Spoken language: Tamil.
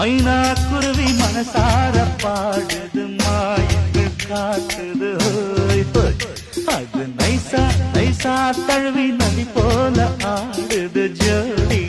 மைனா குருவி மனசார பாடுது மாயங்கள் காட்டுது ஹோய் ஹோய். அது நைசா நைசா தழுவி நதி போல ஆடுது ஜோடி